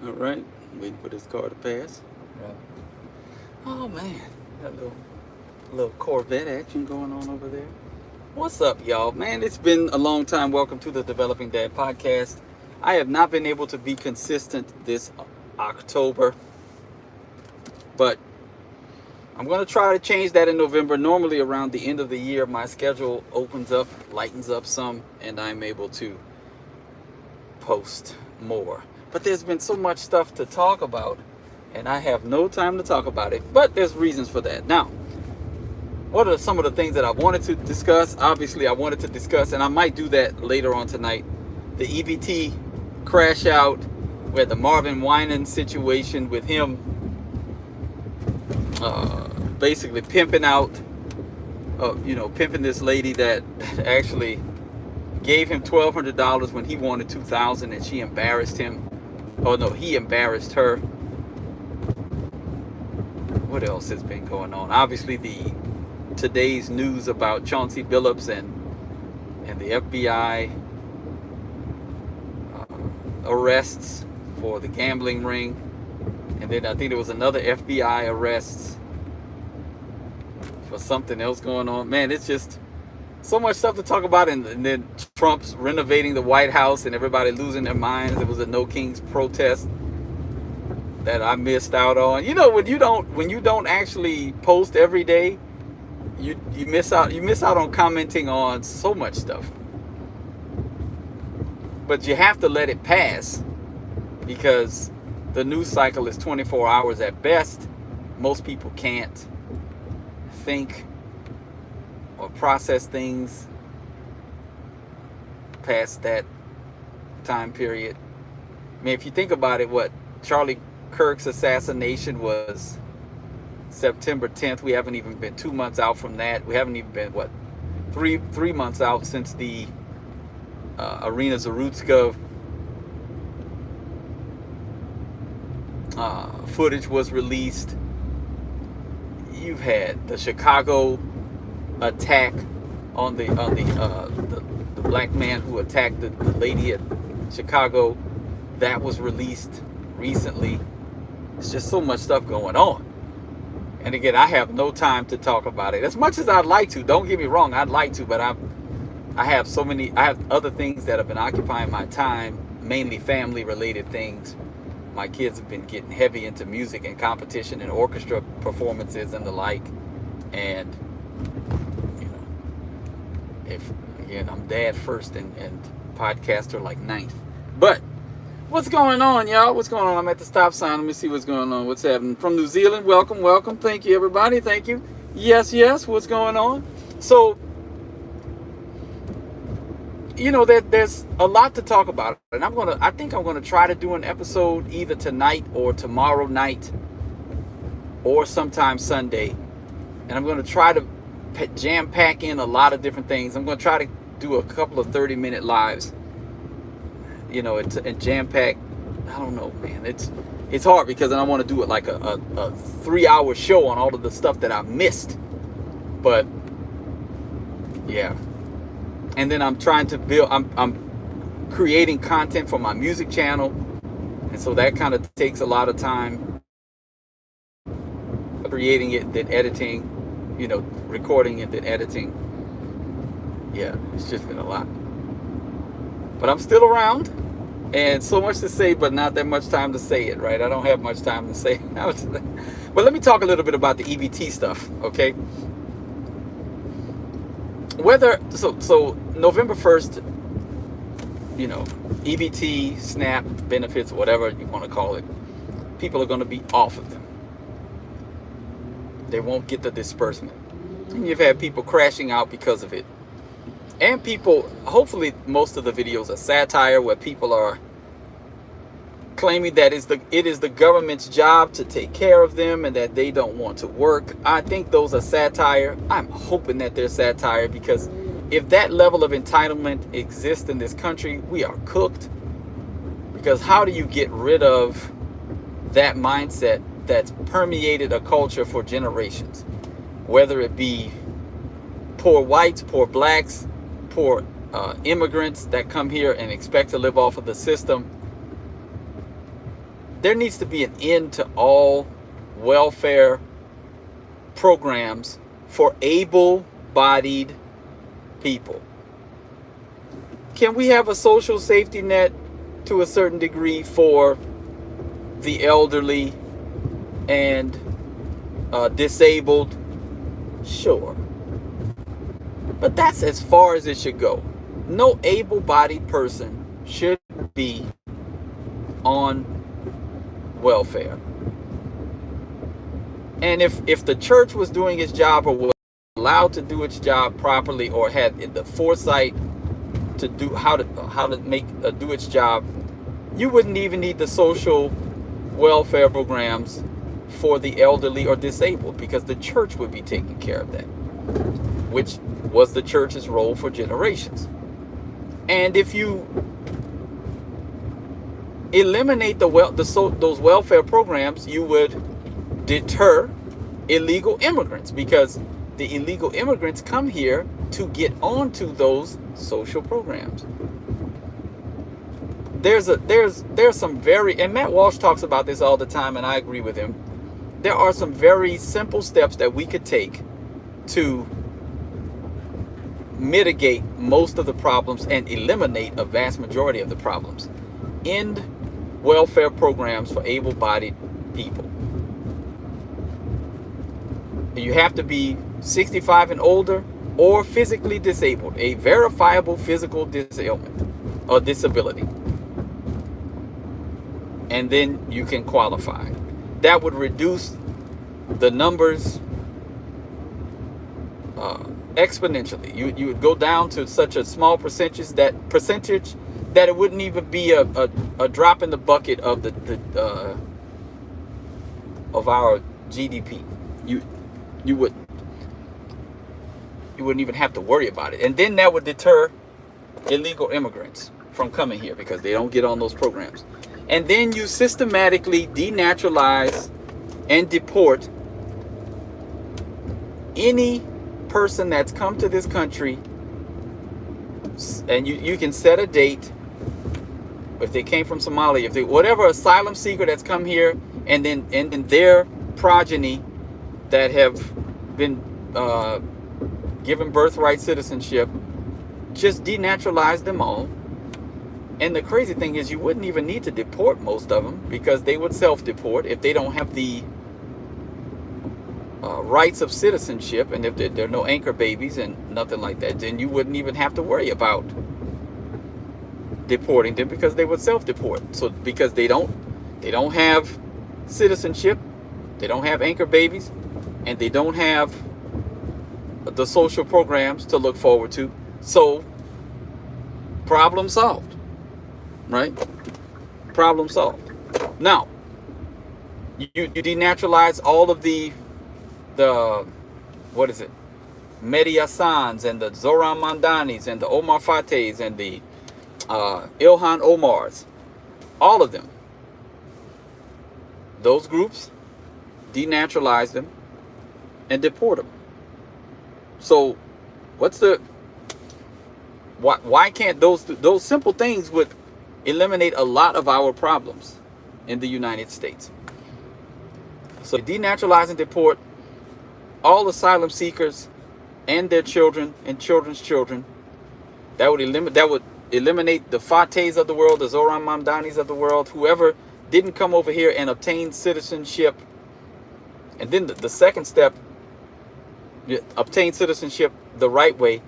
All right, waiting for this car to pass. Right. Oh man, got a little Corvette action going on over there. What's up, y'all? Man, it's been a long time. Welcome to the Developing Dad podcast. I have not been able to be consistent this October, but I'm going to try to change that in November. Normally, around the end of the year, my schedule opens up, lightens up some, and I'm able to post more. But there's been so much stuff to talk about, and I have no time to talk about it. But there's reasons for that. Now, what are some of the things that I wanted to discuss? Obviously, I wanted to discuss, and I might do that later on tonight, the EBT crash out, where the Marvin Winans situation with him basically pimping out, pimping this lady that actually gave him $1,200 when he wanted $2,000, and she embarrassed him. Oh no, he embarrassed her. What else has been going on? Obviously, the today's news about Chauncey Billups and the FBI arrests for the gambling ring, and then I think there was another FBI arrests for something else going on. Man, it's just so much stuff to talk about, and then Trump's renovating the White House and everybody losing their minds. There was a No Kings protest that I missed out on. You know, when you don't actually post every day, you miss out on commenting on so much stuff. But you have to let it pass, because the news cycle is 24 hours at best. Most people can't think or process things past that time period. I mean, if you think about it, what Charlie Kirk's assassination was September 10th. We haven't even been 2 months out from that. We haven't even been three months out since the Arena Zarutska footage was released. You've had the Chicago attack on the black man who attacked the lady at Chicago. That was released recently. It's just so much stuff going on. And again, I have no time to talk about it as much as I'd like to. Don't get me wrong, I'd like to, but I have other things that have been occupying my time, mainly family related things. My kids have been getting heavy into music and competition and orchestra performances and the like. And if again, I'm dad first and podcaster like ninth. But what's going on, y'all? What's going on? I'm at the stop sign. Let me see what's going on. What's happening? From New Zealand, welcome, welcome. Thank you, everybody. Thank you. Yes, yes. What's going on? So, there's a lot to talk about, and I think I'm gonna try to do an episode either tonight or tomorrow night, or sometime Sunday, and I'm gonna try to jam pack in a lot of different things. I'm gonna try to do a couple of 30-minute lives. And jam pack. I don't know, man. It's hard because then I want to do it like a 3-hour show on all of the stuff that I missed. But yeah, and then I'm trying to build. I'm creating content for my music channel, and so that kind of takes a lot of time. Creating it, then editing. Recording and then editing. Yeah, it's just been a lot. But I'm still around, and so much to say, but not that much time to say it, right? I don't have much time to say. But let me talk a little bit about the EBT stuff, okay? So November 1st, EBT, SNAP, benefits, whatever you want to call it, people are going to be off of them. They won't get the disbursement. And you've had people crashing out because of it. And people, hopefully most of the videos are satire where people are claiming that it is the government's job to take care of them and that they don't want to work. I think those are satire. I'm hoping that they're satire, because if that level of entitlement exists in this country, we are cooked. Because how do you get rid of that mindset that's permeated a culture for generations? Whether it be poor whites, poor blacks, poor immigrants that come here and expect to live off of the system. there needs to be an end to all welfare programs for able-bodied people. Can we have a social safety net to a certain degree for the elderly and disabled? Sure. But that's as far as it should go. No able-bodied person should be on welfare. And if the church was doing its job, or was allowed to do its job properly, or had the foresight to do how to do its job, you wouldn't even need the social welfare programs for the elderly or disabled, because the church would be taking care of that, which was the church's role for generations. And if you eliminate those welfare programs, you would deter illegal immigrants, because the illegal immigrants come here to get onto those social programs. There's some very, and Matt Walsh talks about this all the time, and I agree with him. There are some very simple steps that we could take to mitigate most of the problems and eliminate a vast majority of the problems. End welfare programs for able-bodied people. You have to be 65 and older or physically disabled, a verifiable physical disability or disability. And then you can qualify. That would reduce the numbers exponentially. You would go down to such a small percentage that it wouldn't even be a drop in the bucket of of our GDP. You wouldn't even have to worry about it. And then that would deter illegal immigrants from coming here, because they don't get on those programs. And then you systematically denaturalize and deport any person that's come to this country, and you can set a date. If they came from Somalia, if they whatever asylum seeker that's come here, and then their progeny that have been given birthright citizenship, just denaturalize them all. And the crazy thing is, you wouldn't even need to deport most of them, because they would self-deport if they don't have the rights of citizenship, and if there are no anchor babies and nothing like that, then you wouldn't even have to worry about deporting them, because they would self-deport. So because they don't have citizenship, they don't have anchor babies, and they don't have the social programs to look forward to, so problem solved. Right? Problem solved. Now, you denaturalize all of the what is it? Mehdi Hassans and the Zoran Mandanis and the Omar Fates and the Ilhan Omars. All of them. Those groups, denaturalize them and deport them. So, why can't those simple things would eliminate a lot of our problems in the United States? So denaturalize and deport all asylum seekers and their children and children's children. That would eliminate the Fates of the world, the Zoran Mamdanis of the world, whoever didn't come over here and obtain citizenship. And then the second step, obtain citizenship the right way.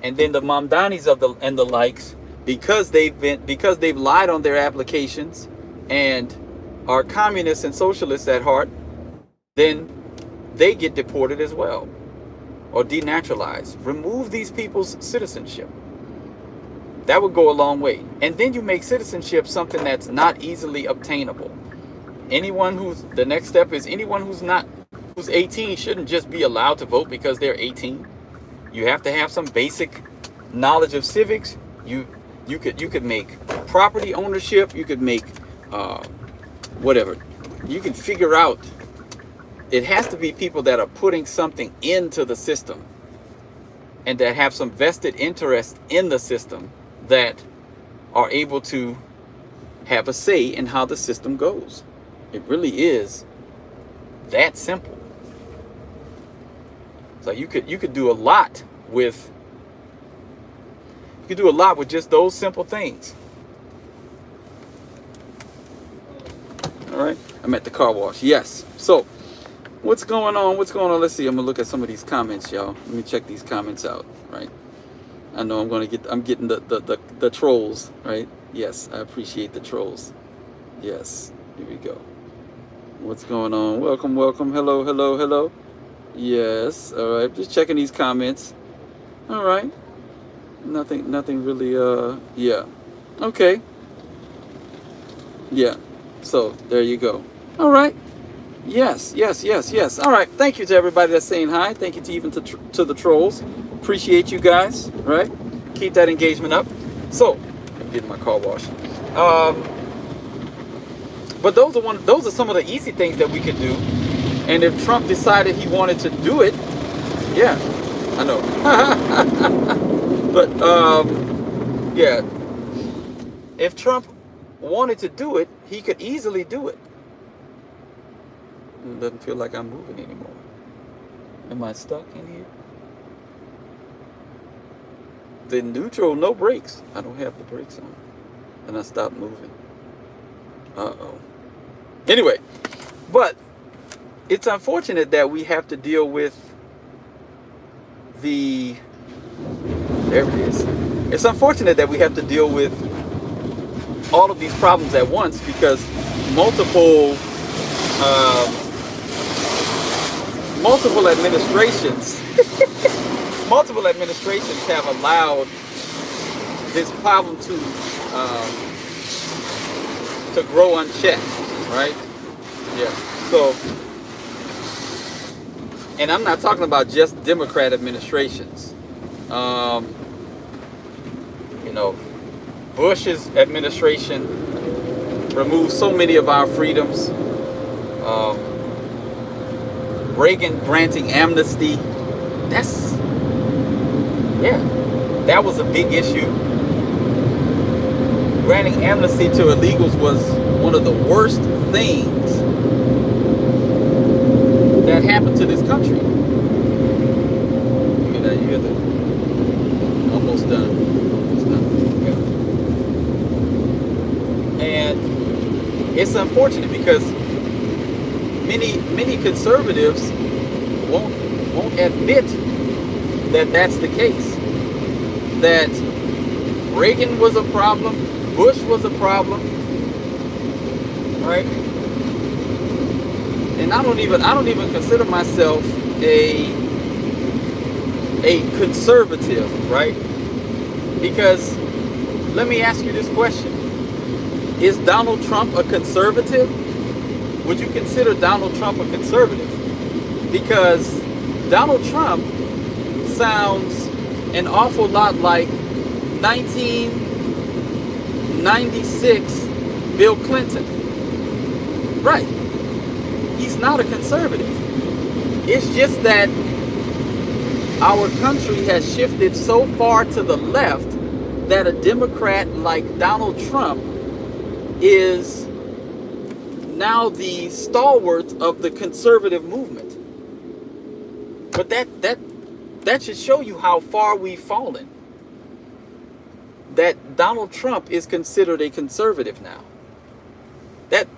And then the Mamdanis and the likes, because they've lied on their applications and are communists and socialists at heart, then they get deported as well, or denaturalized. Remove these people's citizenship. That would go a long way. And then you make citizenship something that's not easily obtainable. The next step is anyone who's 18 shouldn't just be allowed to vote because they're 18. You have to have some basic knowledge of civics. You could make property ownership. You could make whatever. You can figure out. It has to be people that are putting something into the system, and that have some vested interest in the system, that are able to have a say in how the system goes. It really is that simple. So you could do a lot with just those simple things. All right, I'm at the car wash. Yes. So what's going on? Let's see. I'm gonna look at some of these comments, y'all. Let me check these comments out. Right. I know I'm getting the trolls. Right. Yes, I appreciate the trolls. Yes. Here we go. What's going on? Welcome. Hello. Yes. All right. Just checking these comments. All right. Nothing really. Yeah. Okay. Yeah. So there you go. All right. Yes. All right. Thank you to everybody that's saying hi. Thank you to even to the trolls. Appreciate you guys. Right. Keep that engagement up. So I'm getting my car washed. But those are some of the easy things that we could do. And if Trump decided he wanted to do it, yeah, I know. But yeah, if Trump wanted to do it, he could easily do it. It doesn't feel like I'm moving anymore. Am I stuck in here? The neutral, no brakes. I don't have the brakes on. And I stopped moving. Uh-oh. Anyway, but it's unfortunate that we have to deal with there it is. It's unfortunate that we have to deal with all of these problems at once because multiple administrations have allowed this problem to grow unchecked, right? Yeah. So, and I'm not talking about just Democrat administrations. Bush's administration removed so many of our freedoms. Reagan granting amnesty. That was a big issue. Granting amnesty to illegals was one of the worst things that happened to this country. You hear that? Almost done. Yeah. And it's unfortunate because many conservatives won't admit that that's the case. That Reagan was a problem, Bush was a problem, right? And I don't even consider myself a conservative, right? Because let me ask you this question. Is Donald Trump a conservative? Would you consider Donald Trump a conservative? Because Donald Trump sounds an awful lot like 1996 Bill Clinton. Right. He's not a conservative. It's just that our country has shifted so far to the left that a Democrat like Donald Trump is now the stalwart of the conservative movement. But that should show you how far we've fallen. That Donald Trump is considered a conservative now. That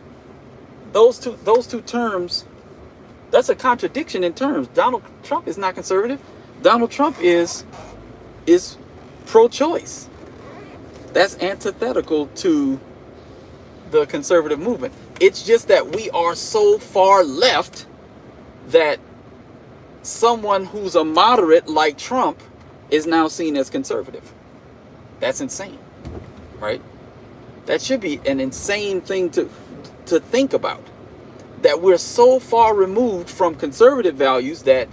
those two terms, that's a contradiction in terms. Donald Trump is not conservative. Donald Trump is pro-choice. That's antithetical to the conservative movement. It's just that we are so far left that someone who's a moderate like Trump is now seen as conservative. That's insane, right? That should be an insane thing to think about. That we're so far removed from conservative values that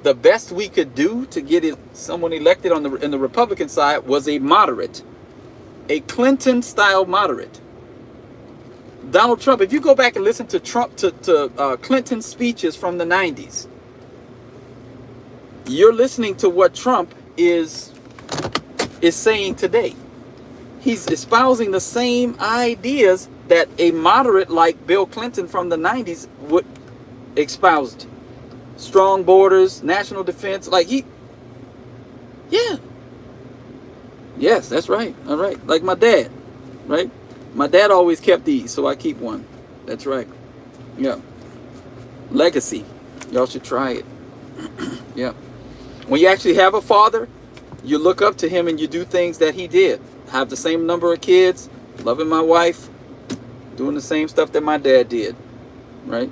the best we could do to get someone elected in the Republican side was a moderate, a Clinton-style moderate. Donald Trump, if you go back and listen to Clinton's speeches from the 90s, you're listening to what Trump is saying today. He's espousing the same ideas that a moderate like Bill Clinton from the 90s would espoused. Strong borders, national defense, like yeah. Yes, that's right. All right. Like my dad, right? My dad always kept these, so I keep one. That's right. Yeah. Legacy. Y'all should try it. Yeah. When you actually have a father, you look up to him and you do things that he did. Have the same number of kids, loving my wife, doing the same stuff that my dad did, right?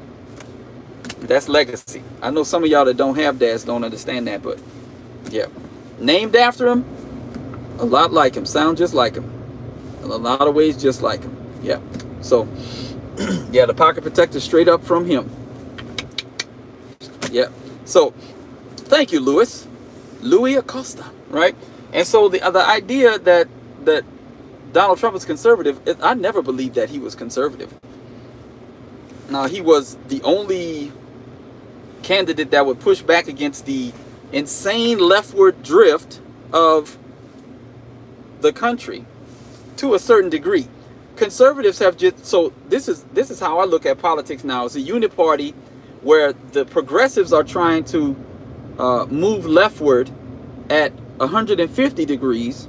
That's legacy. I know some of y'all that don't have dads don't understand that, but yeah. Named after him, a lot like him, sound just like him. In a lot of ways just like him. Yeah. So, yeah, the pocket protector straight up from him. Yeah. So, thank you, Louis Acosta, right? And so the idea that Donald Trump is conservative, I never believed that he was conservative. Now, he was the only candidate that would push back against the insane leftward drift of the country to a certain degree. Conservatives have just, so this is how I look at politics now. It's a uniparty where the progressives are trying to move leftward at 150 degrees,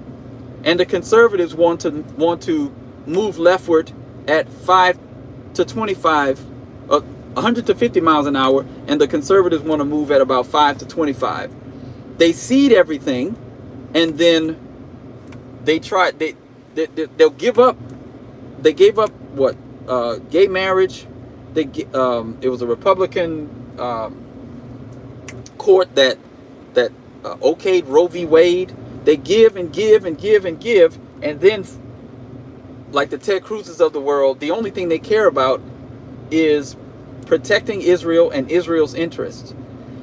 and the conservatives want to move leftward at 5 to 25, 100 to 50 miles an hour, and the conservatives want to move at about 5 to 25. They seed everything, and then they'll give up. They gave up what? Gay marriage. It was a Republican court that okayed Roe v. Wade. They give and give and give and give, and then, like the Ted Cruz's of the world, the only thing they care about is protecting Israel and Israel's interests.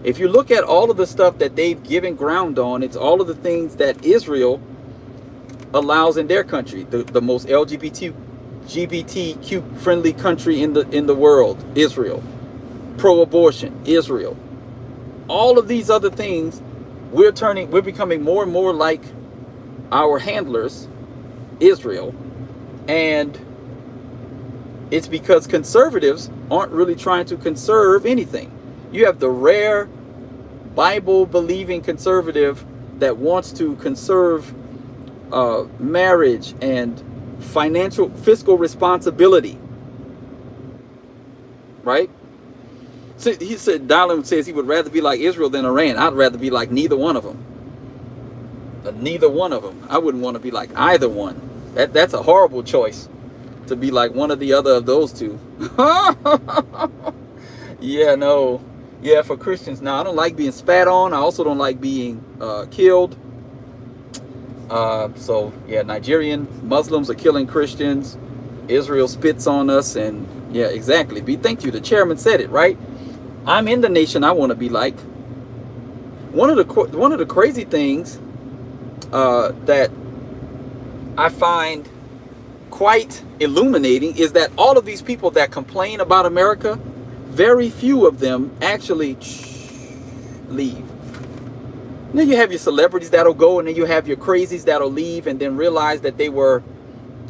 If you look at all of the stuff that they've given ground on, it's all of the things that Israel allows in their country. The most LGBTQ friendly country in the world, Israel. Pro-abortion, Israel. All of these other things, we're becoming more and more like our handlers, Israel. And it's because conservatives aren't really trying to conserve anything. You have the rare Bible-believing conservative that wants to conserve marriage and fiscal responsibility, right? So he said, Darwin says he would rather be like Israel than Iran. I'd rather be like neither one of them. Neither one of them. I wouldn't want to be like either one. That's a horrible choice, to be like one or the other of those two. Yeah, no. Yeah, for Christians, now I don't like being spat on. I also don't like being killed. So yeah, Nigerian Muslims are killing Christians. Israel spits on us, and yeah, exactly. Thank you. The chairman said it, right? I'm in the nation I want to be like. One of the crazy things that I find quite illuminating is that all of these people that complain about America, very few of them actually leave. Then you have your celebrities that'll go, and then you have your crazies that'll leave and then realize that they were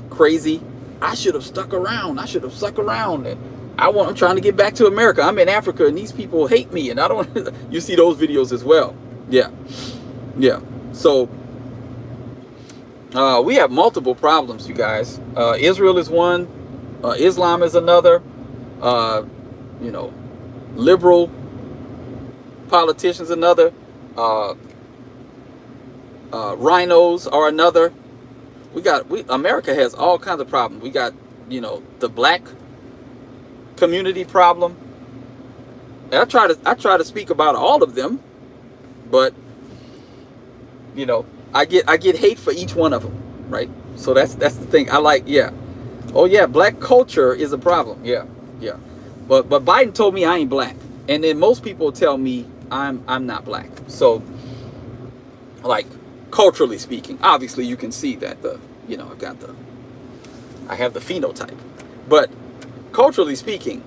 crazy. I should have stuck around. I should have stuck around. And I'm trying to get back to America. I'm in Africa, and these people hate me, and I don't. You see those videos as well. Yeah, yeah. So we have multiple problems, you guys. Israel is one. Islam is another. Liberal politicians another. Rhinos are another. America has all kinds of problems. We got, the black community problem. And I try to speak about all of them, but I get hate for each one of them, right? So that's the thing. I like, yeah. Oh yeah, black culture is a problem. Yeah, yeah. But Biden told me I ain't black, and then most people tell me I'm not black. So, like, culturally speaking, obviously you can see that I have the phenotype, but culturally speaking,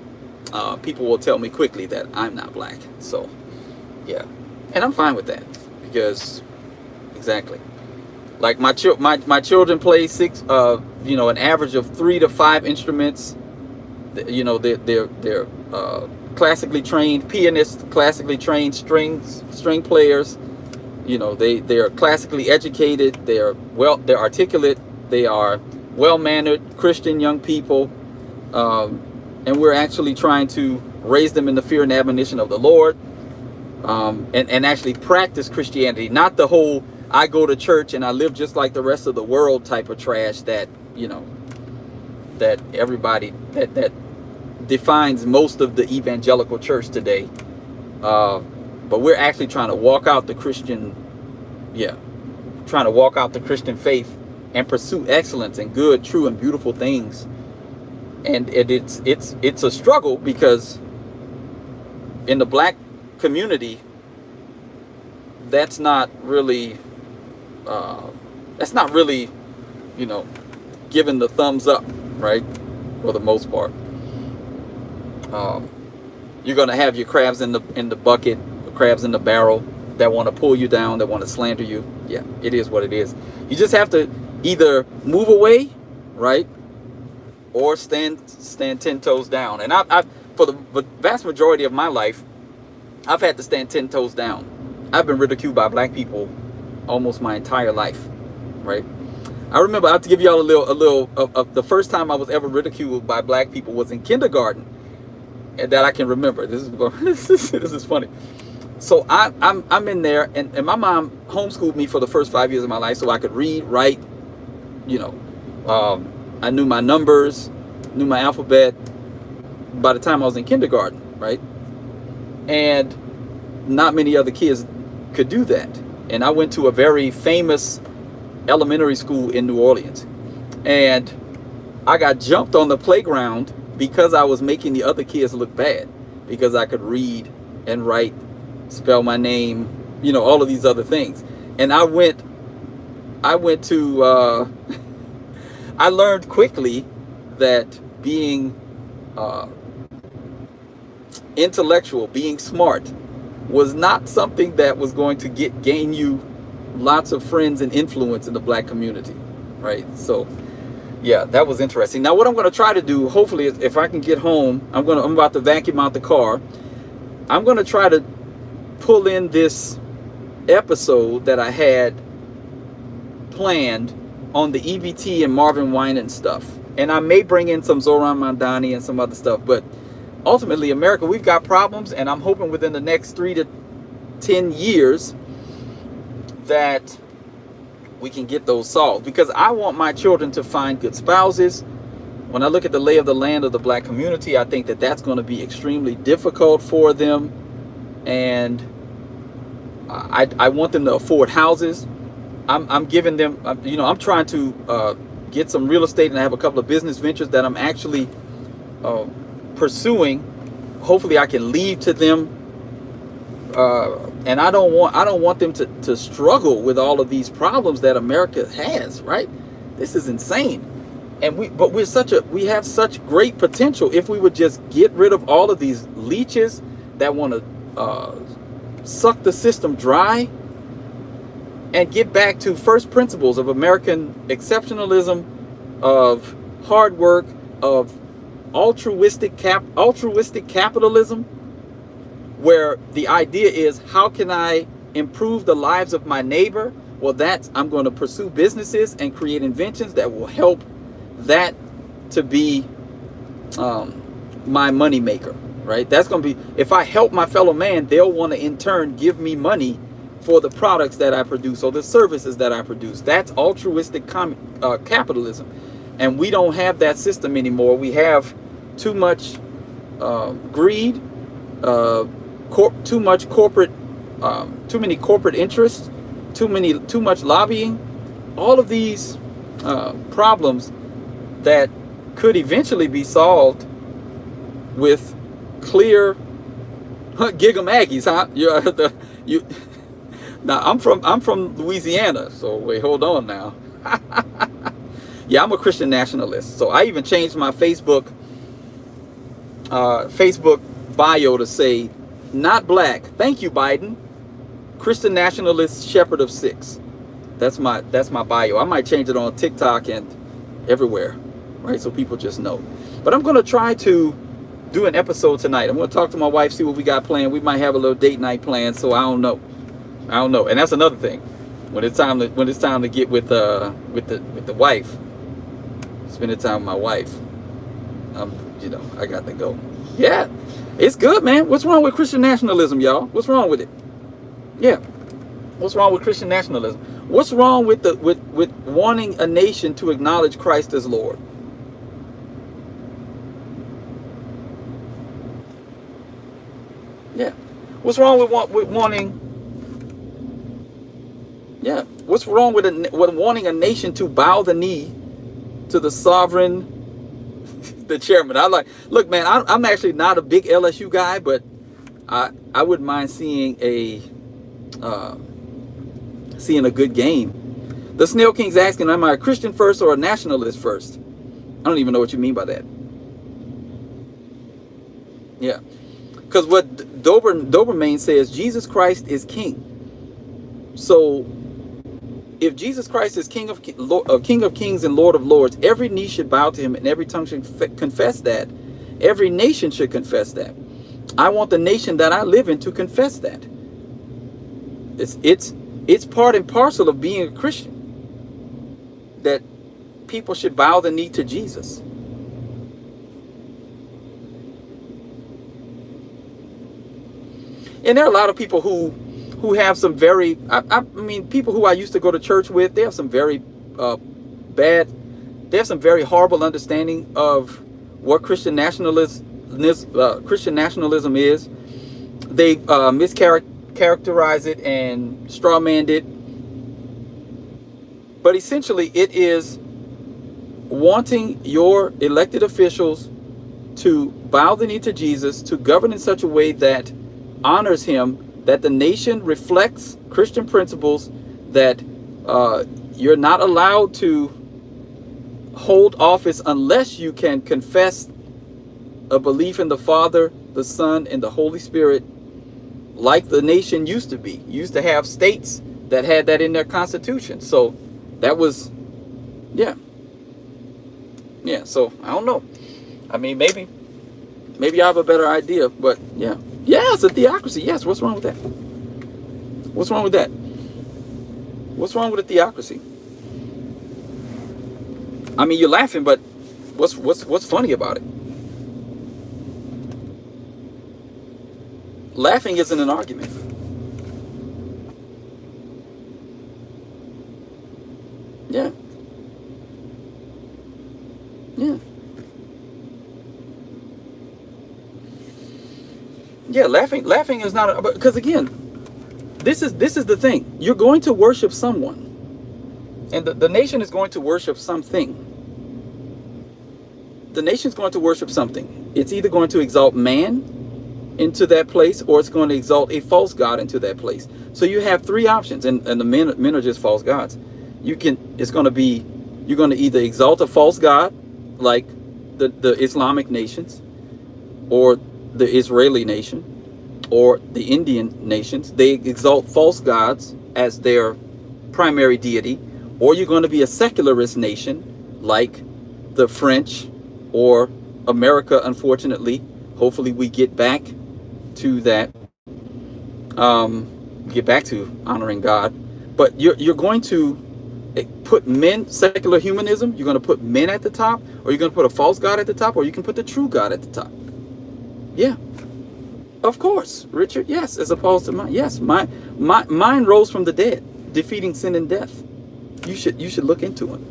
people will tell me quickly that I'm not black. So, yeah, and I'm fine with that, because exactly, like my children play an average of 3 to 5 instruments. They're classically trained pianists, classically trained string players. They're classically educated. They're articulate. They are well-mannered Christian young people, and we're actually trying to raise them in the fear and admonition of the Lord, and actually practice Christianity, not the whole I go to church and I live just like the rest of the world type of trash that everybody that defines most of the evangelical church today. But we're actually trying to walk out the Christian faith and pursue excellence and good, true, and beautiful things. And it's a struggle, because in the black community, that's not really given the thumbs up, right? For the most part. You're gonna have your crabs in the bucket, crabs in the barrel, that want to pull you down, that want to slander you. Yeah, it is what it is. You just have to either move away, right, or stand 10 toes down. And I for the vast majority of my life, I've had to stand 10 toes down. I've been ridiculed by black people almost my entire life, right? I remember, I have to give y'all a little of the first time I was ever ridiculed by black people was in kindergarten, and that I can remember. This is funny. So I'm in there, and my mom homeschooled me for the first 5 years of my life, so I could read, write. I knew my numbers, knew my alphabet by the time I was in kindergarten, right? And not many other kids could do that. And I went to a very famous elementary school in New Orleans, and I got jumped on the playground because I was making the other kids look bad, because I could read and write, spell my name, all of these other things. And I went to I learned quickly that being intellectual, being smart, was not something that was going to gain you lots of friends and influence in the black community, right? So yeah, that was interesting. Now what I'm going to try to do, hopefully, if I can get home, I'm about to vacuum out the car. I'm going to try to pull in this episode that I had planned on the EBT and Marvin Winans stuff, and I may bring in some Zoran Mandani and some other stuff. But ultimately, America, we've got problems, and I'm hoping within the next 3 to 10 years that we can get those solved, because I want my children to find good spouses. When I look at the lay of the land of the black community, I think that that's going to be extremely difficult for them, and I want them to afford houses. I'm giving them, I'm trying to get some real estate, and I have a couple of business ventures that I'm actually pursuing. Hopefully I can leave to them, and I don't want them to struggle with all of these problems that America has, right? This is insane. And we have such great potential if we would just get rid of all of these leeches that want to suck the system dry, and get back to first principles of American exceptionalism, of hard work, of altruistic capitalism, where the idea is, how can I improve the lives of my neighbor? Well, I'm going to pursue businesses and create inventions that will help that to be my money maker, right? That's going to be, if I help my fellow man, they'll want to in turn give me money for the products that I produce or the services that I produce. That's altruistic capitalism. And we don't have that system anymore. We have too much greed, too much corporate, too many corporate interests, too much lobbying. All of these problems that could eventually be solved with clear gigamaggies, huh? Now I'm from Louisiana, so wait, hold on now. Yeah, I'm a Christian nationalist. So I even changed my Facebook bio to say, not black, thank you Biden, Christian nationalist, shepherd of six. That's my bio. I might change it on TikTok and everywhere, right? So people just know. But I'm going to try to do an episode tonight. I'm going to talk to my wife, see what we got planned. We might have a little date night planned, so I don't know. And that's another thing. When it's time to get with the wife, spending time with my wife, I got to go. Yeah, it's good, man. What's wrong with Christian nationalism, y'all? What's wrong with it? Yeah, what's wrong with Christian nationalism? What's wrong with with wanting a nation to acknowledge Christ as Lord? Yeah, what's wrong with wanting? Yeah, what's wrong with wanting a nation to bow the knee to the sovereign, the chairman? Look, man, I'm actually not a big LSU guy, but I wouldn't mind seeing a good game. The Snail King's asking, am I a Christian first or a nationalist first? I don't even know what you mean by that. Yeah, because what Doberman says, Jesus Christ is King. So if Jesus Christ is King of Kings and Lord of Lords, every knee should bow to him and every tongue should confess that. Every nation should confess that. I want the nation that I live in to confess that. It's part and parcel of being a Christian that people should bow the knee to Jesus. And there are a lot of people who have some very, I mean, people who I used to go to church with, they have some very they have some very horrible understanding of what Christian nationalism is. They mischaracterize it and strawmanned it. But essentially, it is wanting your elected officials to bow the knee to Jesus, to govern in such a way that honors him, that the nation reflects Christian principles, that you're not allowed to hold office unless you can confess a belief in the Father, the Son, and the Holy Spirit, like the nation used to be. Used to have states that had that in their constitution. So that was, yeah. So I don't know. I mean, maybe I have a better idea, but yeah. Yeah, it's a theocracy. Yes, what's wrong with that? What's wrong with that? What's wrong with a theocracy? I mean, you're laughing, but what's funny about it? Laughing isn't an argument. Yeah. Yeah. Yeah, laughing is not because again, this is the thing. You're going to worship someone, and the nation is going to worship something. The nation's going to worship something. It's either going to exalt man into that place, or it's going to exalt a false god into that place. So you have three options, and the men are just false gods. You're going to either exalt a false god, like the Islamic nations, or the Israeli nation, or the Indian nations. They exalt false gods as their primary deity. Or you're going to be a secularist nation like the French or America, unfortunately. Hopefully we get back to that, get back to honoring God. But you're going to put men, secular humanism, you're going to put men at the top, or you're going to put a false god at the top, or you can put the true God at the top. Yeah, of course, Richard. Yes, as opposed to mine. Yes, mine rose from the dead, defeating sin and death. You should look into it.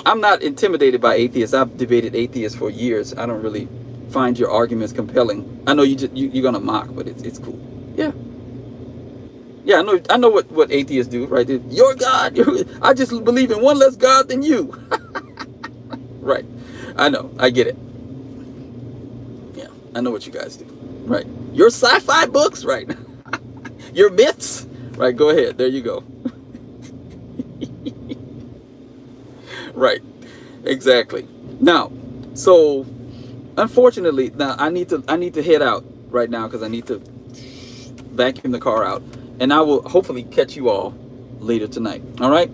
I'm not intimidated by atheists. I've debated atheists for years. I don't really find your arguments compelling. I know you're gonna mock, but it's cool. Yeah. Yeah, I know what atheists do, right? Your God, I just believe in one less God than you. Right. I know. I get it. Yeah, I know what you guys do. Right. Your sci-fi books, right? Your myths. Right, go ahead. There you go. Right. Exactly. Now, so unfortunately, now I need to head out right now because I need to vacuum the car out. And I will hopefully catch you all later tonight. All right?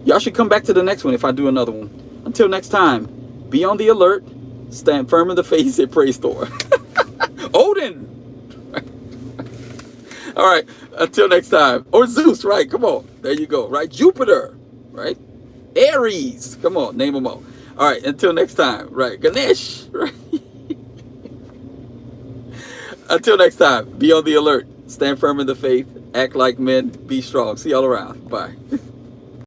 Y'all should come back to the next one if I do another one. Until next time, be on the alert, stand firm in the faith, and praise Thor. Odin! All right, until next time. Or Zeus, right? Come on. There you go, right? Jupiter, right? Aries. Come on, name them all. All right, until next time, right? Ganesh, right? Until next time, be on the alert, stand firm in the faith, act like men, be strong. See y'all around. Bye.